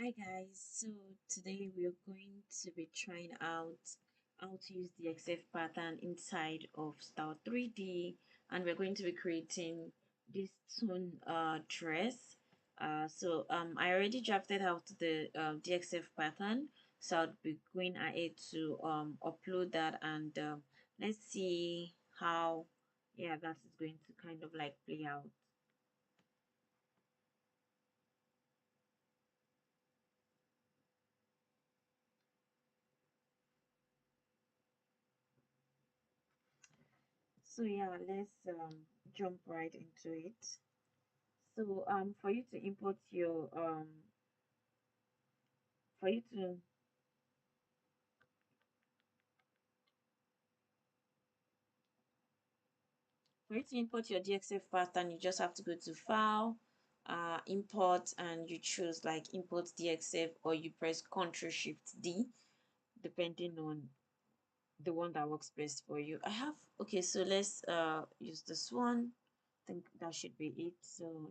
Hi guys, so today we're going to be trying out how to use the XF pattern inside of Style3D, and we're going to be creating this toon dress. I already drafted out the DXF pattern, so I'll be going ahead to upload that, and let's see how that is going to kind of like play out. So let's jump right into it. So for you to import your for you to import your DXF pattern, you just have to go to File, Import, and you choose like Import DXF, or you press Ctrl Shift D, depending on the one that works best for you. Okay, so let's use this one. I think that should be it. So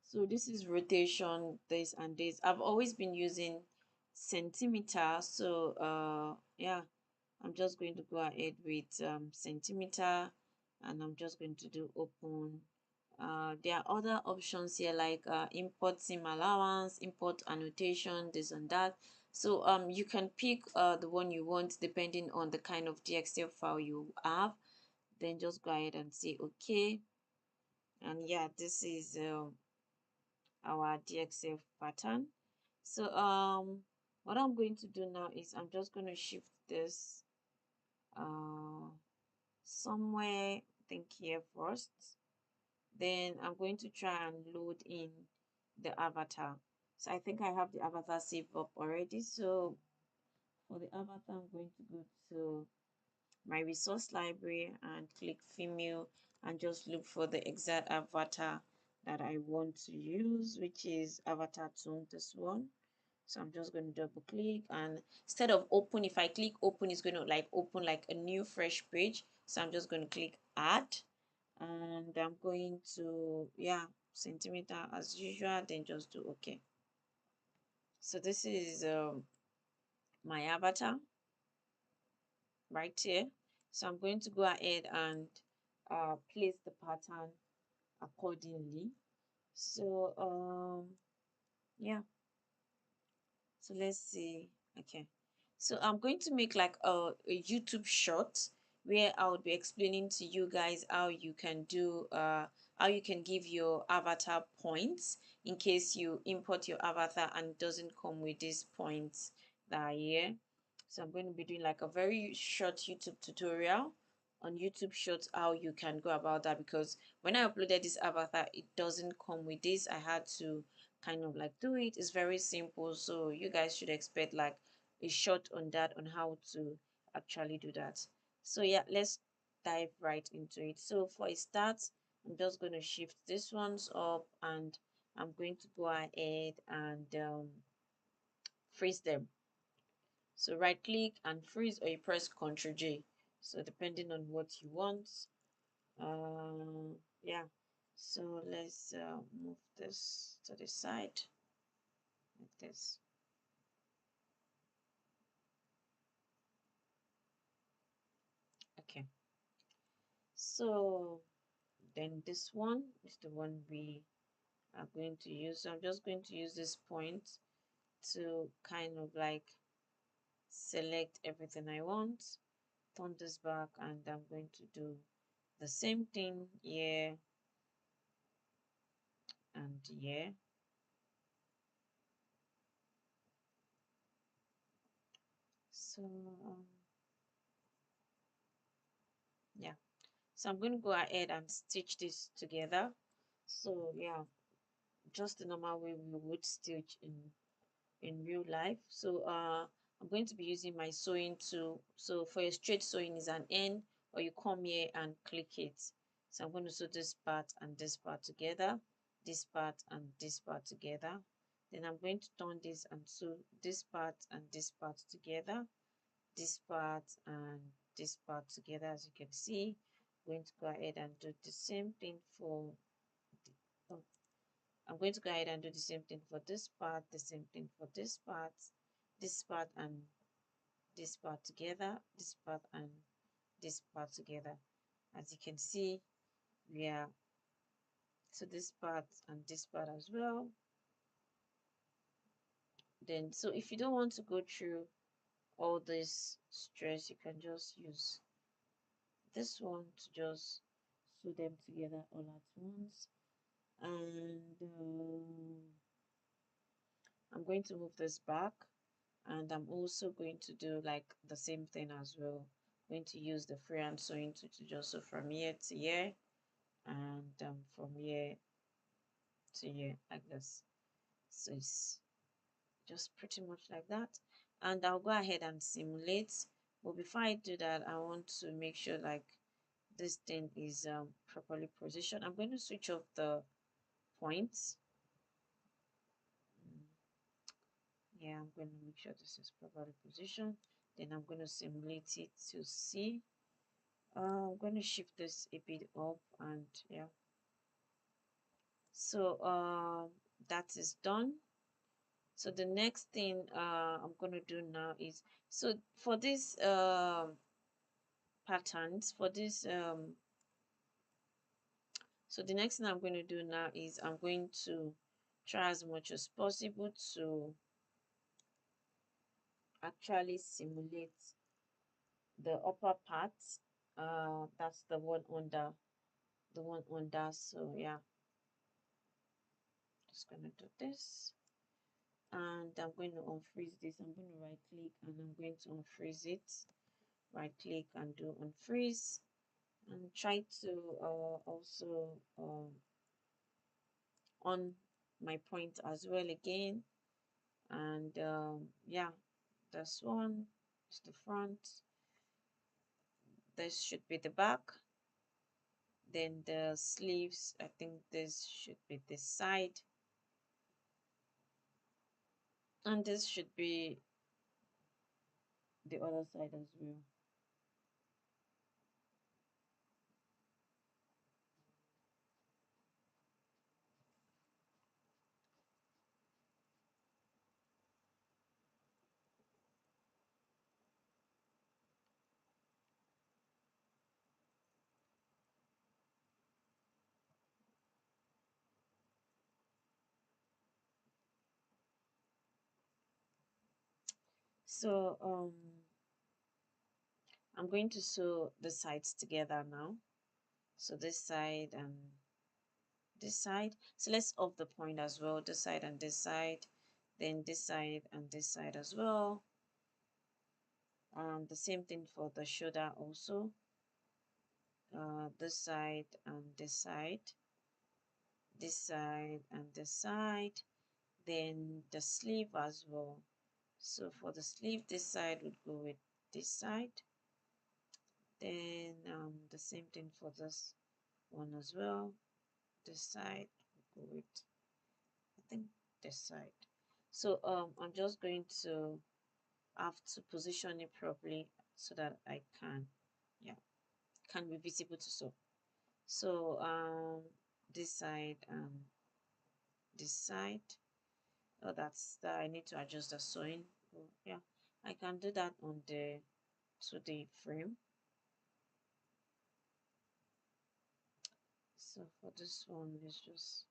so this is rotation, this and this. I've always been using centimeter, so I'm just going to go ahead with centimeter, and I'm just going to do open. There are other options here like import sim allowance, import annotation, this and that. So you can pick the one you want depending on the kind of DXL file you have. Then just go ahead and say okay. And this is our DXF pattern. So what I'm going to do now is I'm just going to shift this somewhere, I think here first. Then I'm going to try and load in the avatar. So I think I have the avatar saved up already. So for the avatar, I'm going to go to my resource library and click female and just look for the exact avatar that I want to use, which is avatar toon, this one. So I'm just going to double click, and instead of open, if I click open, it's going to like open like a new fresh page. So I'm just going to click add, and I'm going to centimeter as usual, then just do okay. So this is my avatar right here. So I'm going to go ahead and place the pattern accordingly. So yeah so let's see. Okay, so I'm going to make like a YouTube short where I would be explaining to you guys how you can do how you can give your avatar points in case you import your avatar and it doesn't come with these points that are here. So I'm going to be doing like a very short YouTube tutorial on YouTube Shorts how you can go about that, because when I uploaded this avatar it doesn't come with this. I had to kind of like do it. It's very simple, so you guys should expect like a short on that, on how to actually do that. So let's dive right into it. So for a start, I'm just going to shift these ones up, and I'm going to go ahead and freeze them. So right click and freeze, or you press Ctrl J, so depending on what you want. Yeah so let's move this to the side like this. Okay, so then this one is the one we are going to use. So I'm just going to use this point to kind of like select everything I want, turn this back, and I'm going to do the same thing here and here. So yeah so I'm going to go ahead and stitch this together. So just the normal way we would stitch in real life. So I'm going to be using my sewing tool. So for your straight sewing is an N, or you come here and click it. So I'm going to sew this part and this part together, this part and this part together. Then I'm going to turn this and sew this part and this part together, this part and this part together. As you can see, I'm going to go ahead and do the same thing for the I'm going to go ahead and do the same thing for this part, the same thing for this part and this part together, this part and this part together. As you can see, we are, so this part and this part as well. Then, so if you don't want to go through all this stress, you can just use this one to just sew them together all at once. And I'm going to move this back, and I'm also going to do like the same thing as well. I'm going to use the freehand sewing to just sew from here to here, and from here to here like this. So it's just pretty much like that. And I'll go ahead and simulate, but before I do that, I want to make sure like this thing is properly positioned. I'm going to switch off the points. Yeah, I'm going to make sure this is properly positioned. Then I'm going to simulate it to see. I'm going to shift this a bit up, and yeah. So that is done. So the next thing I'm going to do now is, so for this patterns, for this so the next thing I'm going to do now is I'm going to try as much as possible to actually simulate the upper part. That's the one under, so yeah, just gonna do this, and I'm going to unfreeze this. I'm going to right click and I'm going to unfreeze it. Right click and do unfreeze, and try to also on my point as well again. And yeah, this one is the front, this should be the back, then the sleeves, I think this should be this side, and this should be the other side as well. So I'm going to sew the sides together now. So this side and this side. So let's off the point as well, this side and this side, then this side and this side as well. The same thing for the shoulder also. This side and this side, this side and this side, then the sleeve as well. So for the sleeve, this side would go with this side, then the same thing for this one as well. This side would go with, I think, this side. So I'm just going to have to position it properly so that I can, yeah, can be visible to sew. So this side and this side. Oh, that's that. I need to adjust the sewing. Oh, yeah, I can do that on the 2D frame. So for this one, let's just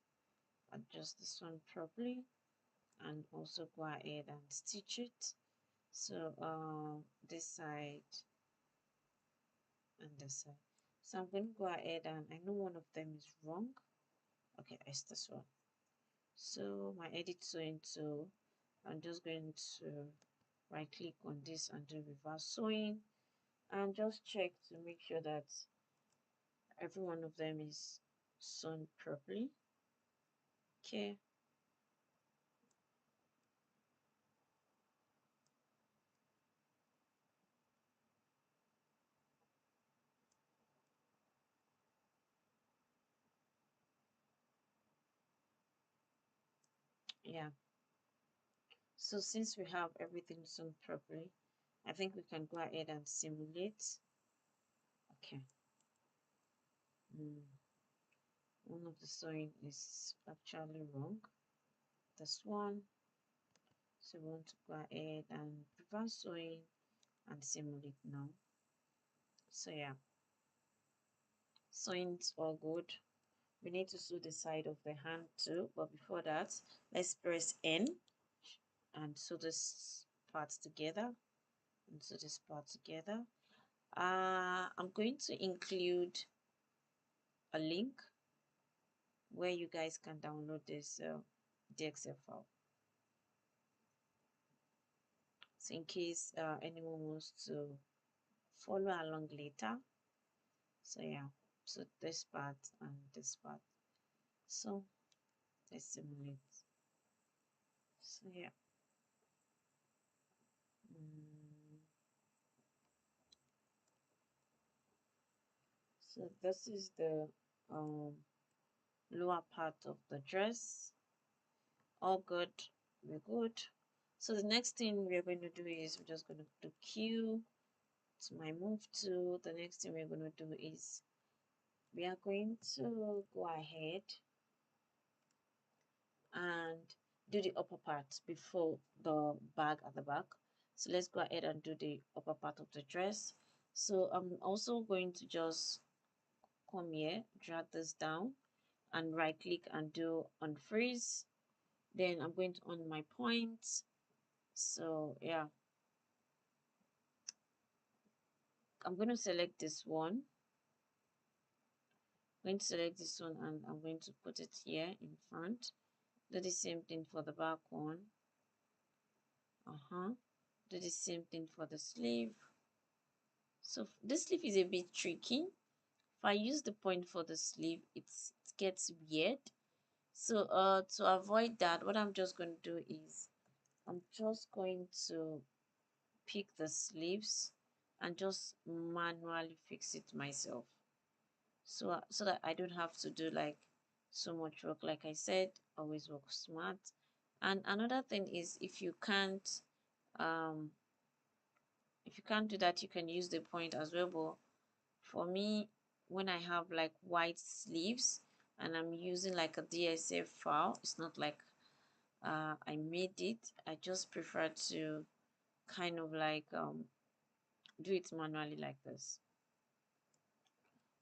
adjust this one properly and also go ahead and stitch it. So this side and this side. So I'm going to go ahead, and I know one of them is wrong. Okay, it's this one. So my edit sewing tool, I'm just going to right click on this and do reverse sewing, and just check to make sure that every one of them is sewn properly. Okay. Yeah. So since we have everything sewn properly, I think we can go ahead and simulate. Okay. one of the sewing is actually wrong. This one. So we want to go ahead and reverse sewing and simulate now. So yeah, sewing's all good. We need to sew the side of the hand too, but before that, let's press N and sew this part together and sew this part together. I'm going to include a link where you guys can download this DXL file. So in case anyone wants to follow along later. So yeah, so this part and this part. So let's simulate. So yeah. So this is the lower part of the dress. All good, we're good. So the next thing we're going to do is we're just going to do Q to my move to. The next thing we're going to do is we are going to go ahead and do the upper part before the bag at the back. So let's go ahead and do the upper part of the dress. So I'm also going to just come here, drag this down and right click and do unfreeze. Then I'm going to on my points. So yeah, I'm going to select this one. I'm going to select this one and I'm going to put it here in front. Do the same thing for the back one. Do the same thing for the sleeve. So this sleeve is a bit tricky. If I use the point for the sleeve, it gets weird. So to avoid that, what I'm just going to do is I'm just going to pick the sleeves and just manually fix it myself. So that I don't have to do like so much work. Like I said, always work smart. And another thing is um if you can't do that, you can use the point as well. But for me, when I have like white sleeves and I'm using like a DSF file, it's not like I made it. I just prefer to kind of like do it manually like this.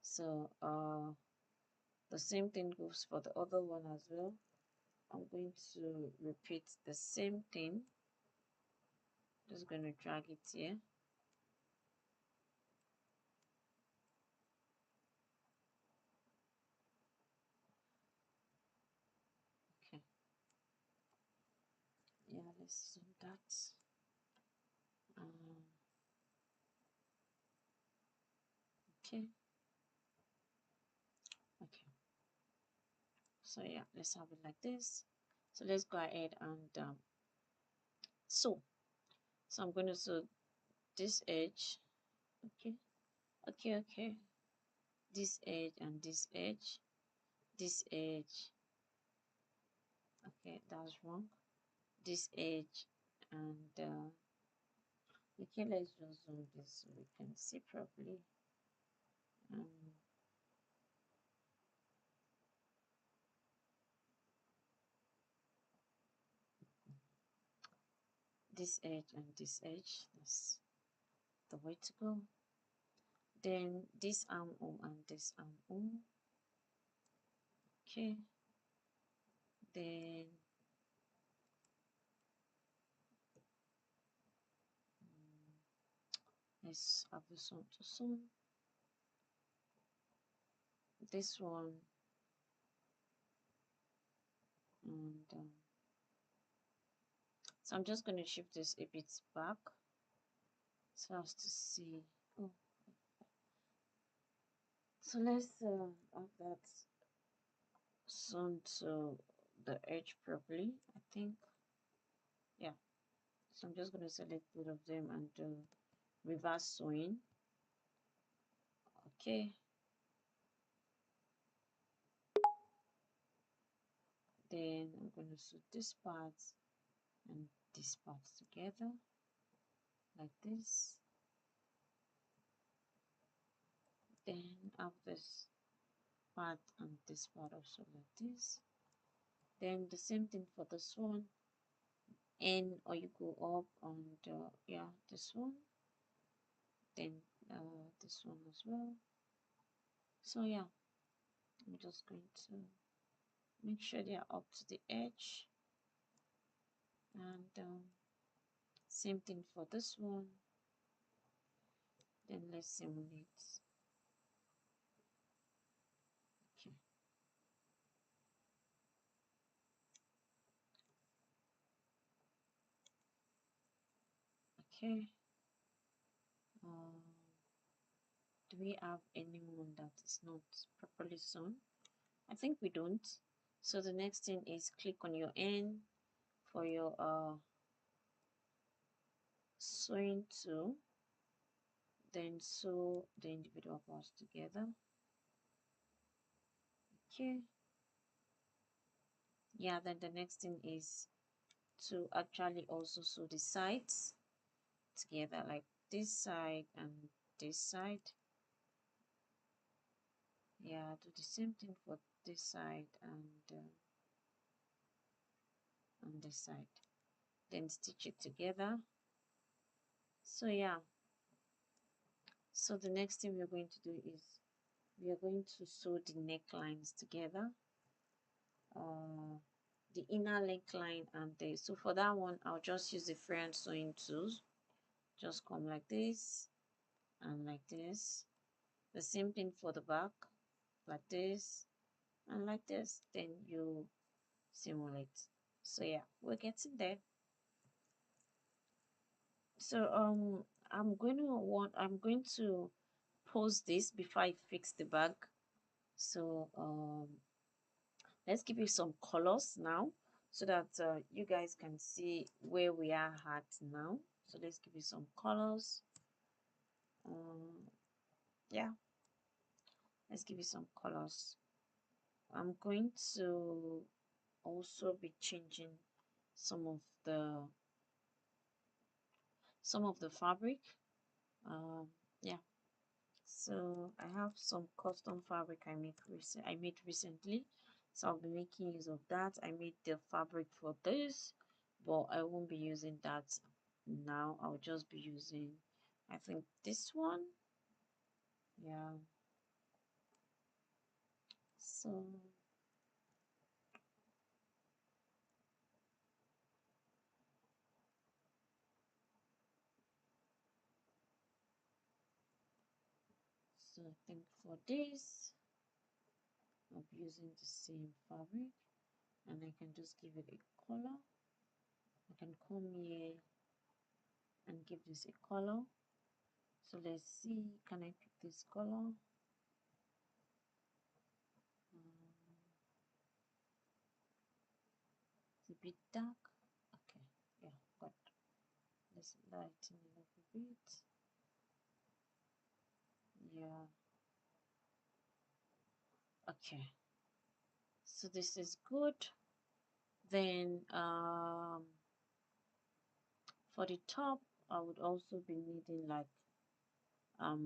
So the same thing goes for the other one as well. I'm going to repeat the same thing. Just going to drag it here. Okay. Yeah, let's do that. Okay. Okay. So yeah, let's have it like this. So let's go ahead and sew. So I'm going to sew this edge. Okay. Okay. This edge and this edge. This edge. Okay, that's wrong. This edge and okay, let's just zoom this so we can see properly. This edge and this edge, that's the way to go. Then this armhole and this armhole. Okay. Then let's have this one to sew. This one and so I'm just going to shift this a bit back so as to see. Oh, so let's have that sewn to the edge properly. I think, yeah. So I'm just going to select both of them and do reverse sewing. Okay. Then I'm going to sew this part and this part together like this. Then have this part and this part also like this. Then the same thing for this one, and or you go up and yeah, this one, then this one as well. So yeah, I'm just going to make sure they are up to the edge, and same thing for this one. Then let's simulate. Okay. Okay. Do we have anyone that is not properly sewn? I think we don't. So the next thing is click on your end for your sewing tool, then sew the individual parts together. Okay. Yeah, then the next thing is to actually also sew the sides together, like this side and this side. Yeah, do the same thing for this side and on this side, then stitch it together. So yeah, so the next thing we're going to do is we are going to sew the necklines together, the inner neckline and the, so for that one I'll just use the free sewing tools, just come like this and like this. The same thing for the back, like this and like this, then you simulate. So yeah, we're getting there. So I'm going to pause this before I fix the bag. So let's give you some colors now so that you guys can see where we are at now. So let's give you some colors. Yeah, let's give you some colors. I'm going to also be changing some of the fabric. Yeah, so I have some custom fabric I made recently, so I'll be making use of that. I made the fabric for this, but I won't be using that now. I'll just be using, I think, this one. Yeah, so I think for this I'll be using the same fabric, and I can just give it a color. I can come here and give this a color. So let's see, can I pick this color? It's a bit dark. Okay, yeah, got. Let's lighten it up a bit. Yeah. Okay. So this is good. Then for the top, I would also be needing like a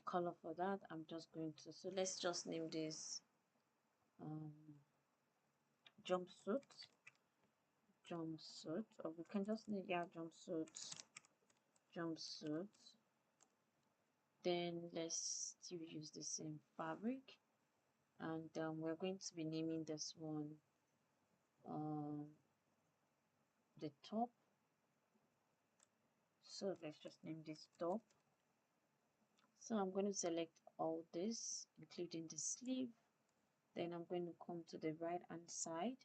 color for that. I'm just going to, so let's just name this um jumpsuit. Jumpsuit, or we can just name, yeah, jumpsuit. Then let's still use the same fabric, and we're going to be naming this one the top. So let's just name this top. So I'm going to select all this, including the sleeve. Then I'm going to come to the right hand side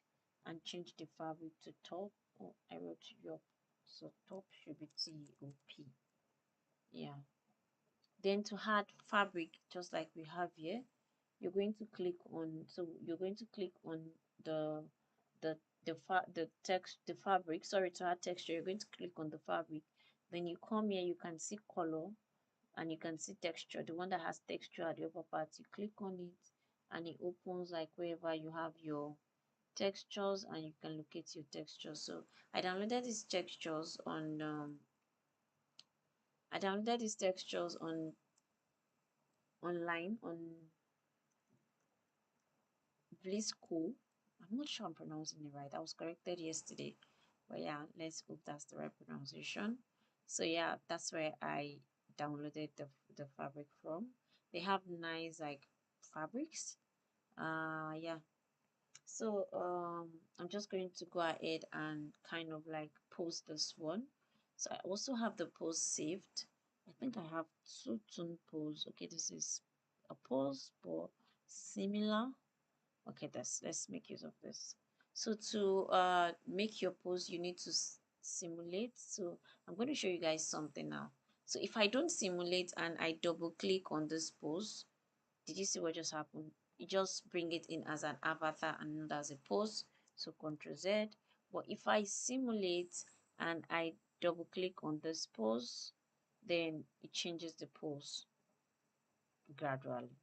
and change the fabric to top. Oh, I wrote Yop, so top should be TOP. Yeah. Then to add fabric, just like we have here, you're going to click on, so you're going to click on the the fabric, sorry, to add texture, you're going to click on the fabric. Then you come here, you can see color and you can see texture, the one that has texture at the upper part. You click on it and it opens like wherever you have your textures, and you can locate your textures. So I downloaded these textures on online on Vlisco. I'm not sure I'm pronouncing it right. I was corrected yesterday. But yeah, let's hope that's the right pronunciation. So yeah, that's where I downloaded the fabric from. They have nice like fabrics. Yeah. So I'm just going to go ahead and kind of like post this one. So I also have the post saved. I think I have two toon posts. Okay, this is a post but similar. Okay, let's make use of this. So to make your pose, you need to simulate. So I'm going to show you guys something now. So if I don't simulate and I double click on this pose, did you see what just happened? You just bring it in as an avatar and not as a pose. So Ctrl Z. But if I simulate and I double click on this pose, then it changes the pose gradually.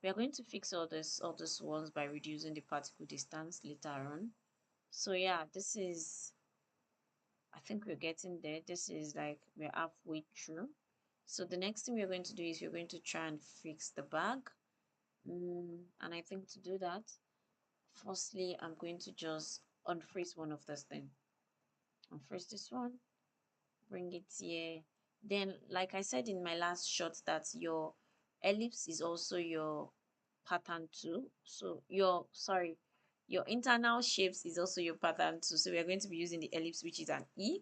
We are going to fix all these ones by reducing the particle distance later on. So yeah, this is, I think we're getting there. This is like we're halfway through. So the next thing we're going to do is we're going to try and fix the bag. And I think to do that, firstly, I'm going to just unfreeze one of this thing. Unfreeze this one, bring it here. Then, like I said in my last shot, that your ellipse is also your pattern too. So your internal shapes is also your pattern too. So we are going to be using the ellipse, which is an E.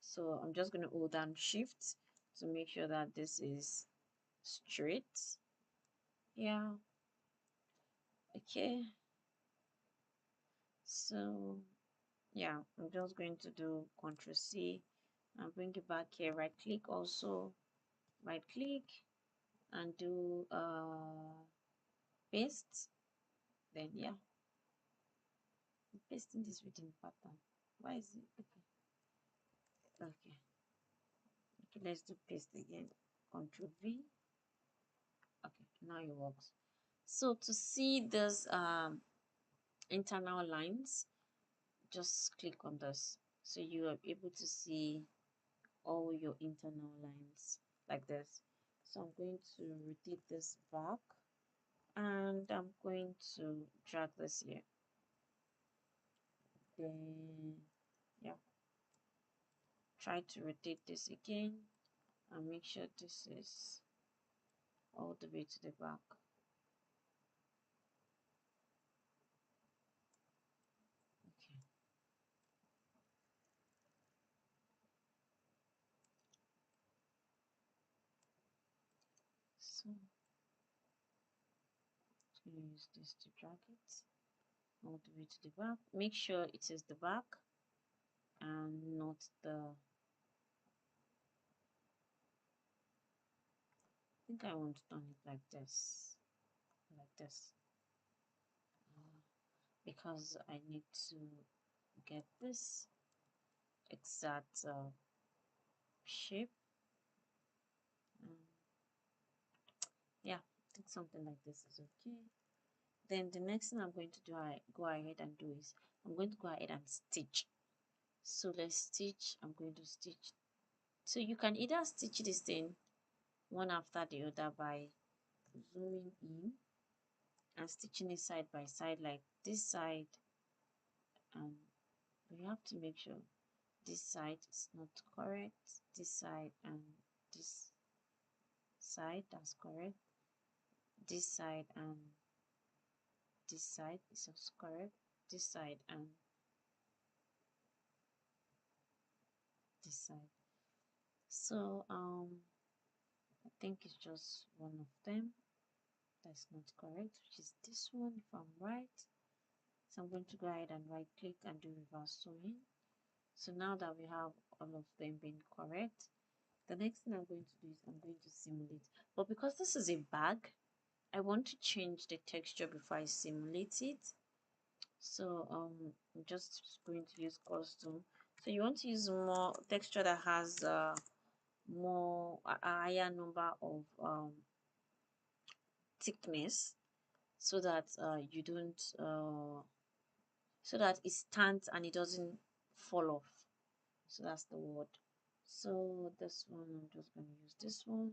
So I'm just going to hold down shift to make sure that this is straight. Yeah. Okay. So yeah, I'm just going to do Ctrl C and bring it back here. Right click also, right click and do paste. Then yeah, I'm pasting this within pattern. Why is it okay? Okay. Okay, let's do paste again. Ctrl V. Okay, now it works. So to see this internal lines, just click on this. So you are able to see all your internal lines like this. So I'm going to rotate this back and I'm going to drag this here. Then yeah, try to rotate this again and make sure this is all the way to the back. Okay. So I'm going to use this to drag it all the way to the back. Make sure it is the back and not the, I think I want to turn it like this, because I need to get this exact shape. Yeah, I think something like this is okay. Then the next thing I'm going to do, I go ahead and do is I'm going to go ahead and stitch. So let's stitch. I'm going to stitch. So you can either stitch this thing one after the other by zooming in and stitching it side by side, like this side, and we have to make sure this side is not correct, this side and this side, that's correct, this side and this side is also correct, this side and this side. So I think it's just one of them that's not correct, which is this one if I'm right. So I'm going to go ahead and right click and do reverse sewing. So now that we have all of them being correct, the next thing I'm going to do is I'm going to simulate. But because this is a bag, I want to change the texture before I simulate it. So I'm just going to use custom. So you want to use more texture that has more a higher number of thickness, so that you don't so that it stands and it doesn't fall off. So that's the word. So this one, I'm just going to use this one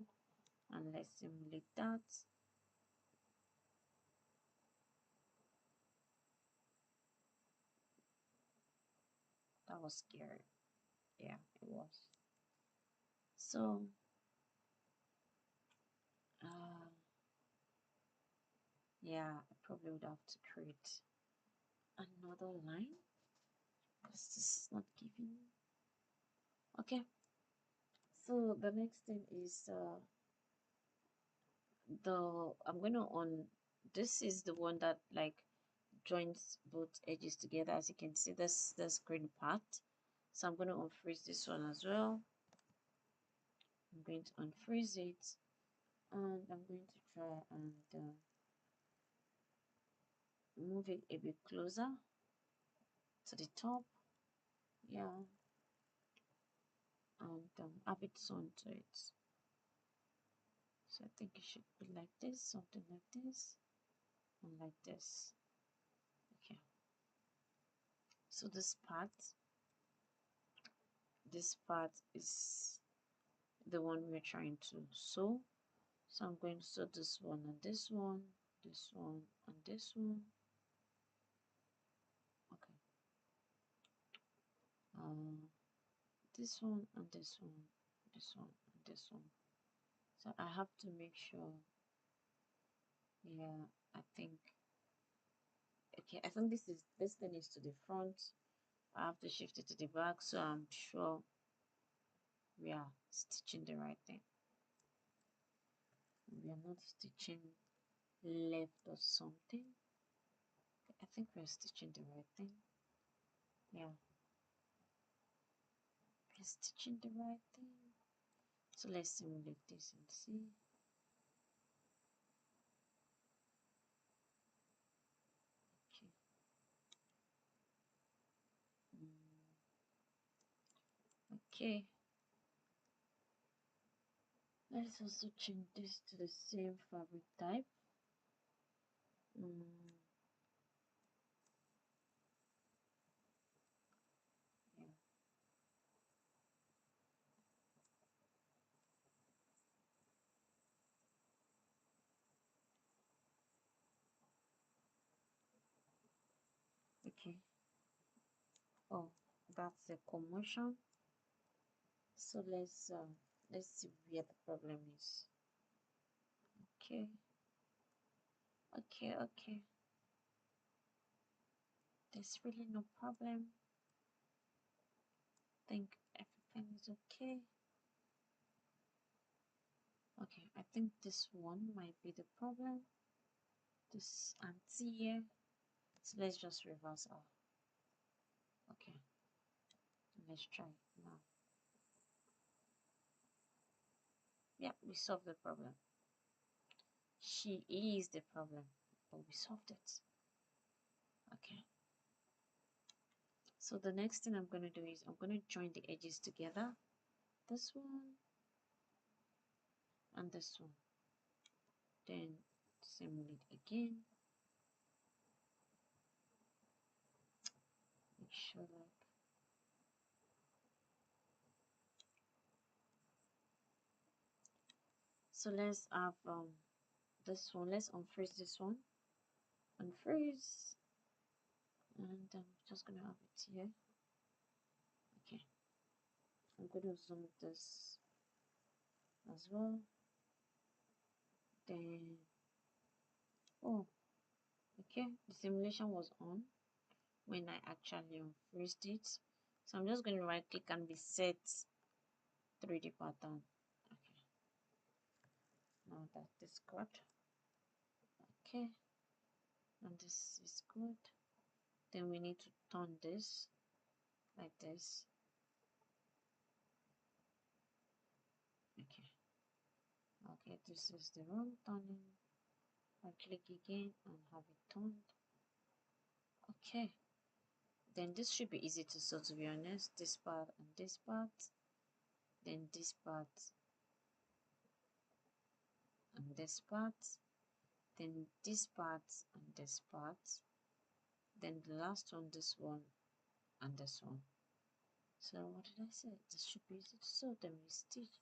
and let's simulate that. That was scary. Yeah, it was. So, yeah, I probably would have to create another line because this is not giving. Okay, so the next thing is I'm going to on, this is the one that like joins both edges together. As you can see, this green part. So I'm going to unfreeze this one as well. I'm going to unfreeze it, and I'm going to try and move it a bit closer to the top. Yeah, and add it onto it. So I think it should be like this, something like this, and like this. Okay. So this part is the one we're trying to sew. So I'm going to sew this one and this one, this one and this one. Okay. This one and this one, this one and this one. So I have to make sure. Yeah, I think. Okay, I think this thing is to the front. I have to shift it to the back, so I'm sure we are stitching the right thing. We are not stitching left or something. I think we're stitching the right thing. Yeah, we're stitching the right thing. So let's simulate this and see. Okay. Okay. Let's also change this to the same fabric type. Yeah. Okay. Oh, that's a commotion. So let's see where the problem is. Okay. Okay. There's really no problem. I think everything is okay. Okay, I think this one might be the problem. This anti here. So let's just reverse our. Okay, let's try it now. Yeah, we solved the problem. She is the problem, but we solved it. Okay. So the next thing I'm going to do is I'm going to join the edges together. This one and this one. Then simulate again. Make sure like so let's have this one. Let's unfreeze this one. Unfreeze. And I'm just gonna have it here. Okay. I'm gonna zoom this as well. Then oh okay, the simulation was on when I actually unfreezed it. So I'm just going to right click and reset 3D pattern. Okay. Now that is good. Okay. And this is good. Then we need to turn this like this. Okay. Okay, this is the wrong turning. I click again and have it turned. Okay. Then this should be easy to sew, to be honest. This part and this part. Then this part and this part. Then this part and this part. Then the last one, this one and this one. So what did I say? This should be easy to sew, then we stitch.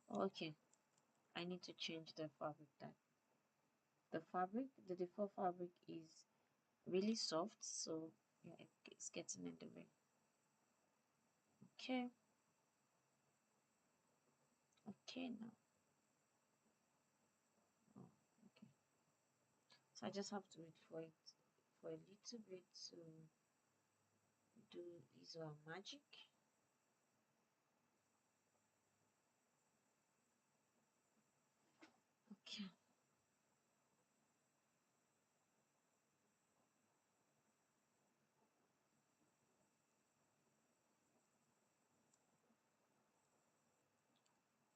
Oh, okay, I need to change the fabric then. The default fabric is really soft, so yeah, it's getting in the way. Okay, okay now. Oh, okay. So I just have to wait for it for a little bit to do his magic. Okay.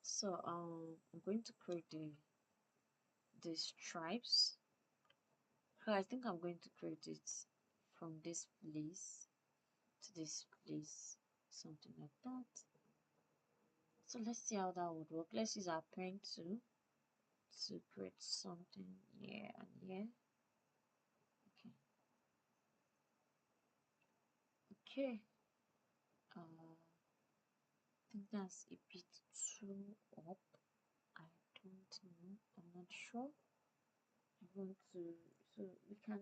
So I'm going to create the stripes. So I think I'm going to create it from this place to this place, something like that. So let's see how that would work. Let's use our pen to create something here and here. Okay. I think that's a bit too up. I don't know. I'm not sure. I want to, so we can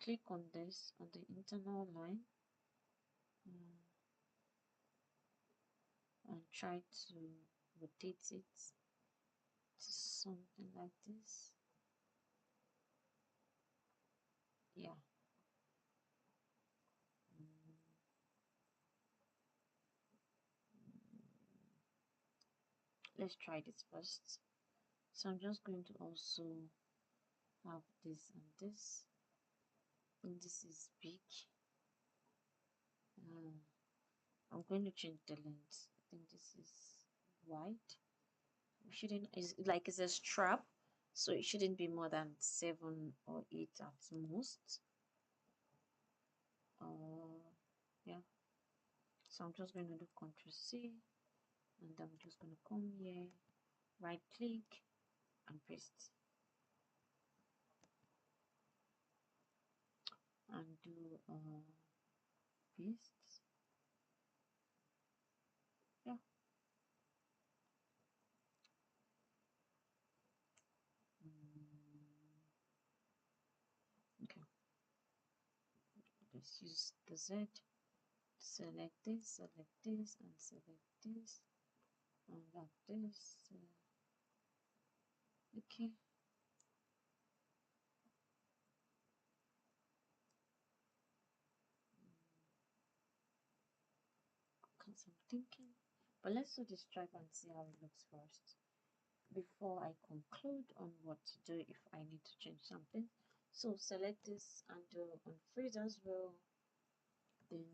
click on this on the internal line and try to rotate it to something like this. Yeah. Let's try this first. So I'm just going to also have this and this. I think this is big. I'm going to change the length. I think this is wide. We shouldn't, is like it's a strap, so it shouldn't be more than 7 or 8 at most. Yeah. So I'm just going to do Ctrl C, and I'm just going to come here, right click, and paste, and do paste. Yeah. Okay. Let's use the Z. Select this, and select this, and like this. Okay. Because I'm thinking, but let's do the stripe and see how it looks first before I conclude on what to do if I need to change something. So select this and do unfreeze as well, then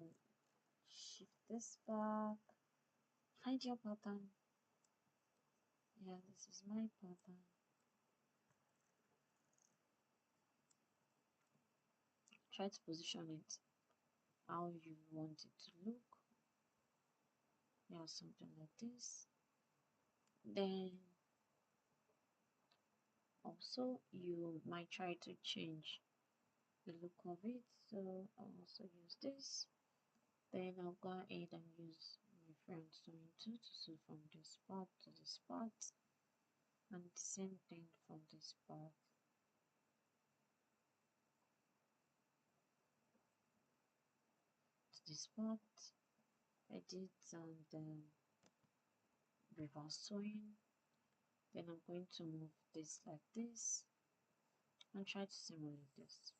shift this back, find your pattern. Yeah, this is my pattern. Try to position it how you want it to look. Yeah, something like this. Then also you might try to change the look of it, so I'll also use this. Then I'll go ahead and use my friend sewing tool to sew from this part to this part, and the same thing from this part to this part. I did reverse sewing. Then I'm going to move this like this and try to simulate this.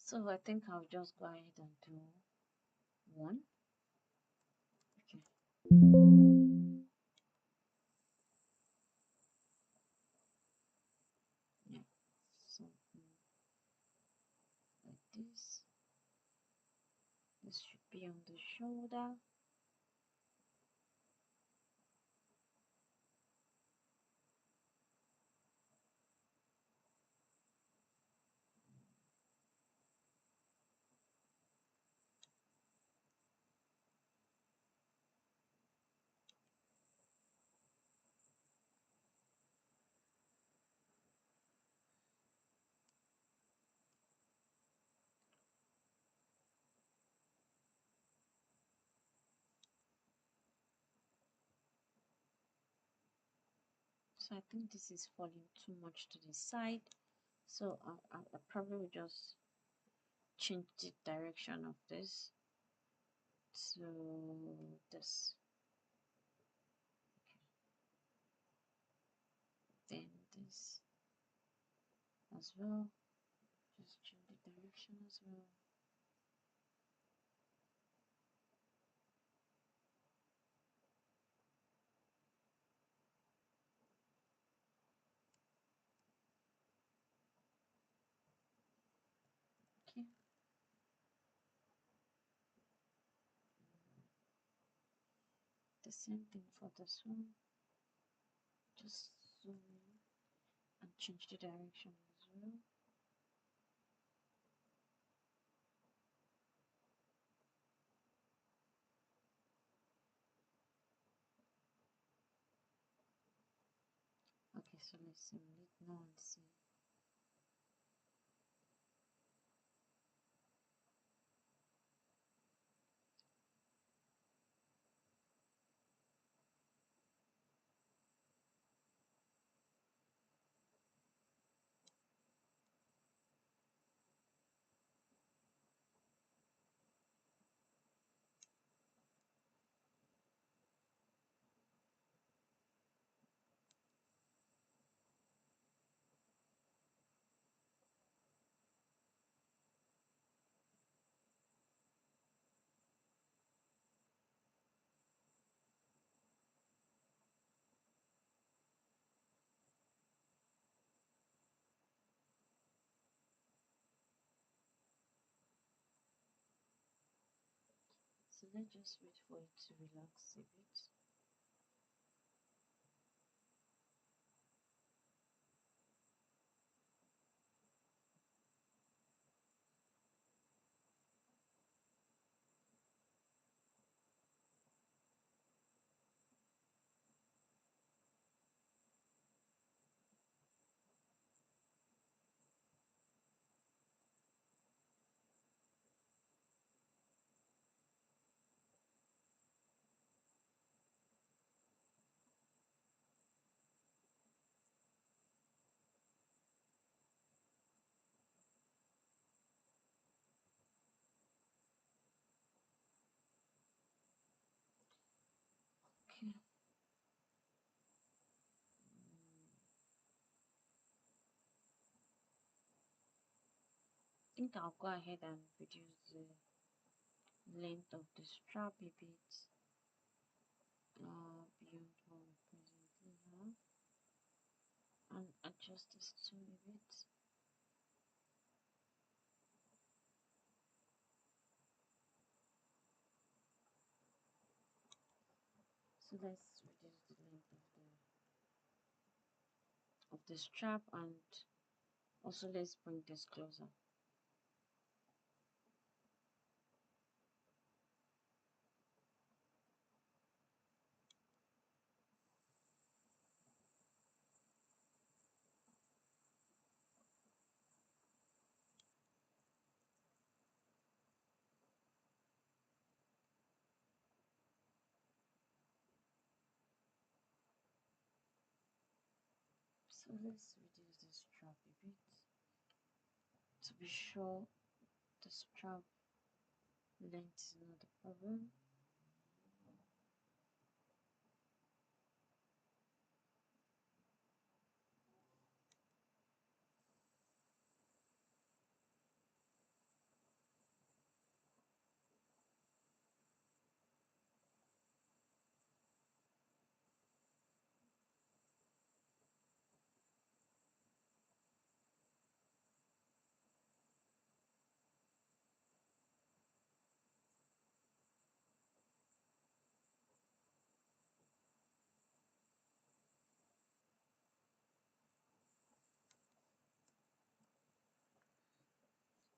So I think I'll just go ahead and do one. Okay. Yeah. Something like this. This should be on the shoulder. So I think this is falling too much to the side. So I probably will just change the direction of this to this. Then this as well. Just change the direction as well. Okay. The same thing for this one. Just zoom in and change the direction as well. Okay, so let's simulate now and see. So let's just wait for it to relax a bit. Okay. I think I'll go ahead and reduce the length of the strap a bit beyond what we presently have, and adjust this to a bit. So let's reduce the length of the strap, and also let's bring this closer. So let's reduce the strap a bit to be sure the strap length is not a problem.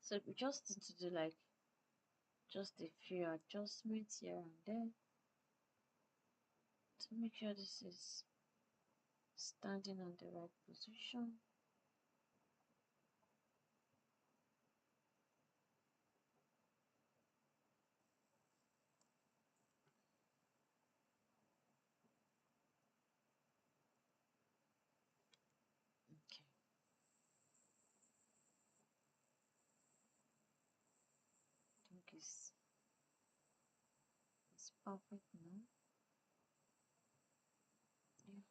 So we just need to do like just a few adjustments here and there to make sure this is standing on the right position. is perfect now. Yeah.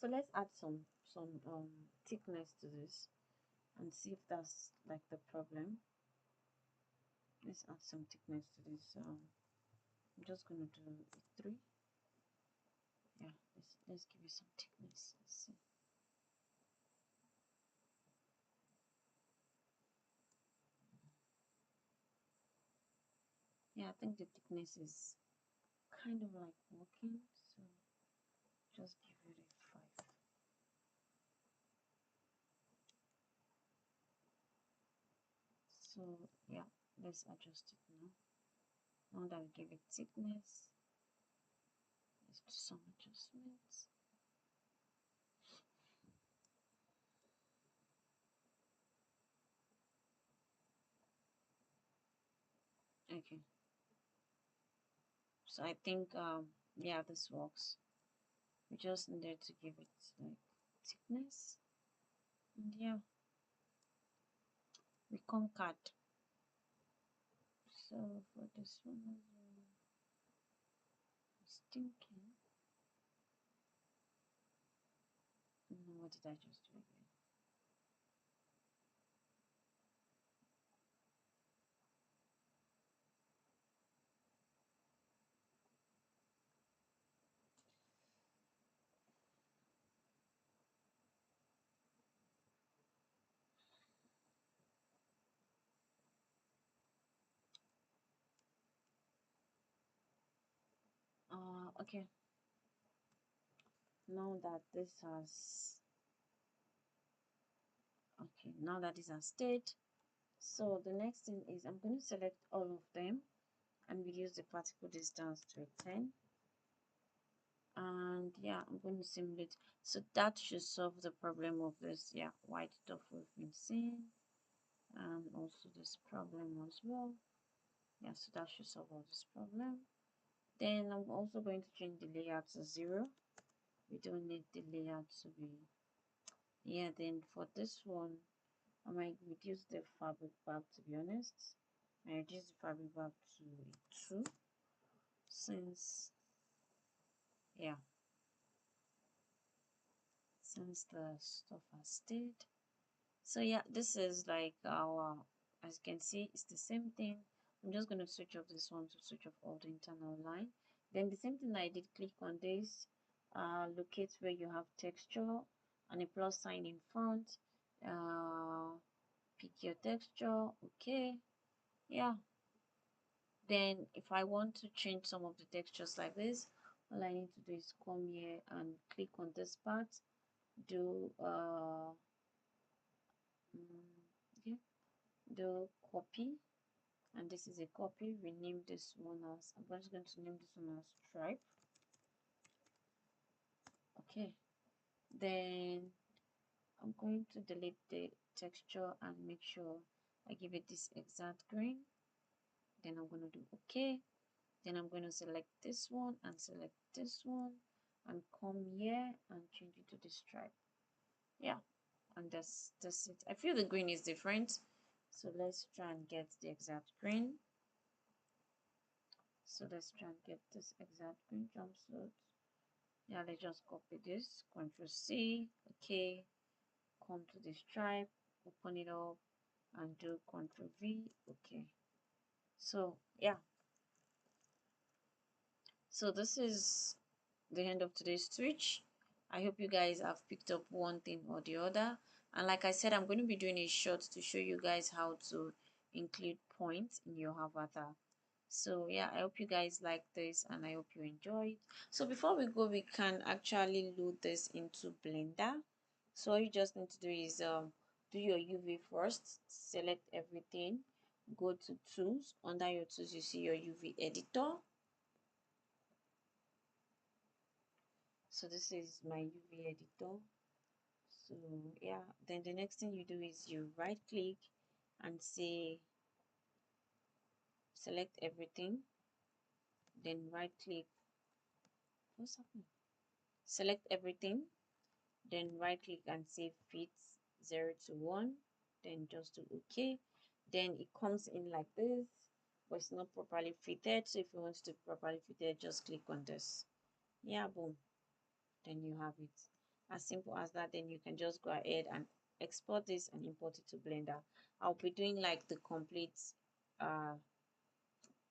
So let's add some thickness to this and see if that's like the problem. Let's add some thickness to this. I'm just gonna do a 3. Yeah, let's give it some thickness. Let's see. Yeah, I think the thickness is kind of like working, so just give it a 5. So yeah, let's adjust it now. Now that we give it thickness, let's do some adjustments. Okay, so I think yeah, this works. We just needed to give it like thickness, and yeah, we conquered. So for this one as well, I was thinking, no, what did I just do again? Okay, now that this has, okay, now that this has stayed, so the next thing is I'm going to select all of them and reduce the particle distance to 10. And yeah, I'm going to simulate. So that should solve the problem of this, yeah, white stuff we've been seeing, and also this problem as well. Yeah, so that should solve all this problem. Then I'm also going to change the layout to 0. We don't need the layout to be, yeah. Then for this one, I might reduce the fabric back, to be honest. I reduce the fabric back to a 2, since, yeah, since the stuff has stayed. So yeah, this is like our, as you can see, it's the same thing. I'm just going to switch off this one to switch off all the internal line. Then the same thing I did, click on this, locate where you have texture and a plus sign in front, pick your texture. Okay, yeah. Then if I want to change some of the textures like this, All I need to do is come here and click on this part, do yeah, do copy, and this is a copy. Rename this one as, I'm just going to name this one as stripe. Okay, then I'm going to delete the texture and make sure I give it this exact green. Then I'm going to do okay. Then I'm going to select this one and select this one and come here and change it to the stripe. Yeah, and that's it. I feel the green is different, so let's try and get the exact green. So let's try and get this exact green jumpsuit. Yeah, let's just copy this, Control C, okay, come to the stripe, open it up and do Control V, okay. So yeah, so this is the end of today's switch. I hope you guys have picked up one thing or the other. And like I said, I'm going to be doing a short to show you guys how to include points in your avatar. So yeah, I hope you guys like this and I hope you enjoyed. So before we go, we can actually load this into Blender. So all you just need to do is do your UV first, select everything, go to tools. Under your tools you see your UV editor. So this is my UV editor. So yeah, then the next thing you do is you right click and say select everything, then right click, what's happening, select everything, then right click and say fit 0 to 1, then just do okay. Then it comes in like this, but it's not properly fitted. So if you want to properly fitted, just click on this. Yeah, boom, then you have it. As simple as that. Then you can just go ahead and export this and import it to Blender. I'll be doing like the complete uh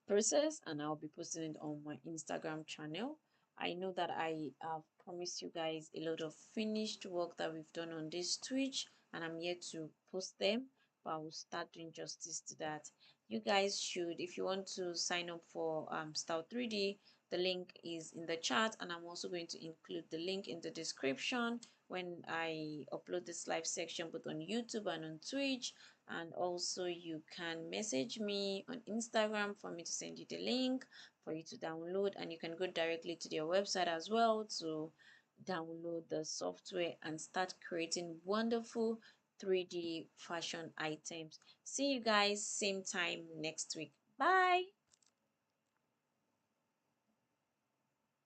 process and I'll be posting it on my Instagram channel. I know that I have promised you guys a lot of finished work that we've done on this Twitch and I'm here to post them, but I will start doing justice to that. You guys should, if you want to sign up for Style3D, the link is in the chat and I'm also going to include the link in the description when I upload this live section both on YouTube and on Twitch. And also you can message me on Instagram for me to send you the link for you to download, and you can go directly to their website as well to download the software and start creating wonderful 3D fashion items. See you guys same time next week. Bye.